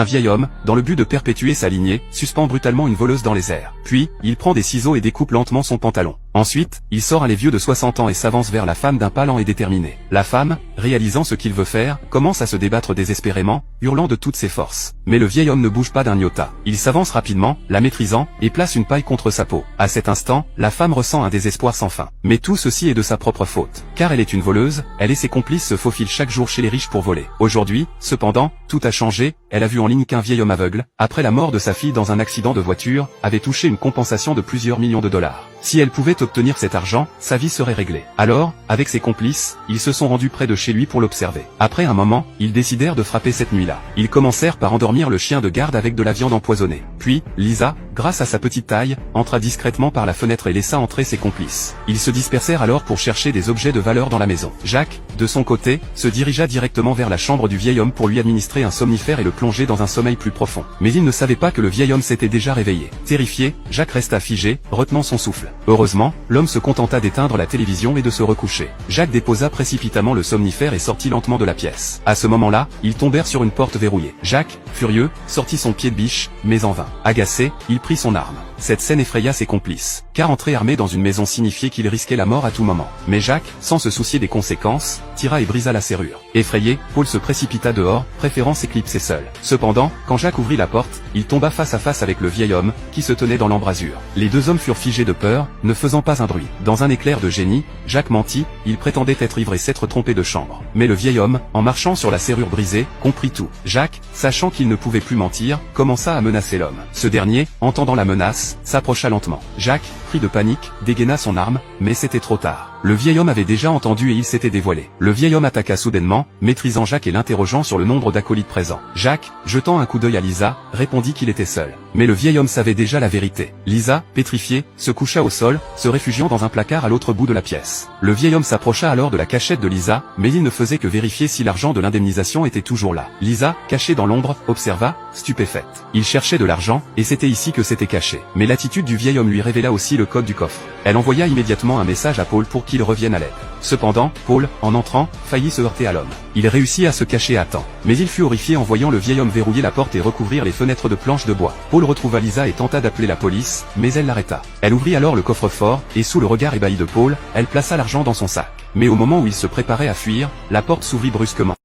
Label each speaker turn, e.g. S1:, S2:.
S1: Un vieil homme, dans le but de perpétuer sa lignée, suspend brutalement une voleuse dans les airs. Puis, il prend des ciseaux et découpe lentement son pantalon. Ensuite, il sort un vieux de 60 ans et s'avance vers la femme d'un pas lent et déterminé. La femme, réalisant ce qu'il veut faire, commence à se débattre désespérément, hurlant de toutes ses forces. Mais le vieil homme ne bouge pas d'un iota. Il s'avance rapidement, la maîtrisant, et place une paille contre sa peau. À cet instant, la femme ressent un désespoir sans fin. Mais tout ceci est de sa propre faute. Car elle est une voleuse, elle et ses complices se faufilent chaque jour chez les riches pour voler. Aujourd'hui, cependant, tout a changé, elle a vu en ligne qu'un vieil homme aveugle, après la mort de sa fille dans un accident de voiture, avait touché une compensation de plusieurs millions de dollars. Si elle pouvait obtenir cet argent, sa vie serait réglée. Alors, avec ses complices, ils se sont rendus près de chez lui pour l'observer. Après un moment, ils décidèrent de frapper cette nuit-là. Ils commencèrent par endormir le chien de garde avec de la viande empoisonnée. Puis, Lisa, grâce à sa petite taille, entra discrètement par la fenêtre et laissa entrer ses complices. Ils se dispersèrent alors pour chercher des objets de valeur dans la maison. Jacques, de son côté, se dirigea directement vers la chambre du vieil homme pour lui administrer un somnifère et le plonger dans un sommeil plus profond. Mais il ne savait pas que le vieil homme s'était déjà réveillé. Terrifié, Jacques resta figé, retenant son souffle. Heureusement, l'homme se contenta d'éteindre la télévision et de se recoucher. Jacques déposa précipitamment le somnifère et sortit lentement de la pièce. À ce moment-là, ils tombèrent sur une porte verrouillée. Jacques, furieux, sortit son pied de biche, mais en vain. Agacé, il prit son arme. Cette scène effraya ses complices, car entrer armé dans une maison signifiait qu'il risquait la mort à tout moment. Mais Jacques, sans se soucier des conséquences, tira et brisa la serrure. Effrayé, Paul se précipita dehors, préférant s'éclipser seul. Cependant, quand Jacques ouvrit la porte, il tomba face à face avec le vieil homme, qui se tenait dans l'embrasure. Les deux hommes furent figés de peur, ne faisant pas un bruit. Dans un éclair de génie, Jacques mentit, il prétendait être ivre et s'être trompé de chambre. Mais le vieil homme, en marchant sur la serrure brisée, comprit tout. Jacques, sachant qu'il ne pouvait plus mentir, commença à menacer l'homme. Ce dernier, entendant la menace, s'approcha lentement. Jacques, pris de panique, dégaina son arme, mais c'était trop tard. Le vieil homme avait déjà entendu et il s'était dévoilé. Le vieil homme attaqua soudainement, maîtrisant Jacques et l'interrogeant sur le nombre d'acolytes présents. Jacques, jetant un coup d'œil à Lisa, répondit qu'il était seul. Mais le vieil homme savait déjà la vérité. Lisa, pétrifiée, se coucha au sol, se réfugiant dans un placard à l'autre bout de la pièce. Le vieil homme s'approcha alors de la cachette de Lisa, mais il ne faisait que vérifier si l'argent de l'indemnisation était toujours là. Lisa, cachée dans l'ombre, observa, stupéfaite. Il cherchait de l'argent, et c'était ici que c'était caché. Mais l'attitude du vieil homme lui révéla aussi le code du coffre. Elle envoya immédiatement un message à Paul pour qu'il revienne à l'aide. Cependant, Paul, en entrant, faillit se heurter à l'homme. Il réussit à se cacher à temps. Mais il fut horrifié en voyant le vieil homme verrouiller la porte et recouvrir les fenêtres de planches de bois. Paul retrouva Lisa et tenta d'appeler la police, mais elle l'arrêta. Elle ouvrit alors le coffre-fort, et sous le regard ébahi de Paul, elle plaça l'argent dans son sac. Mais au moment où il se préparait à fuir, la porte s'ouvrit brusquement.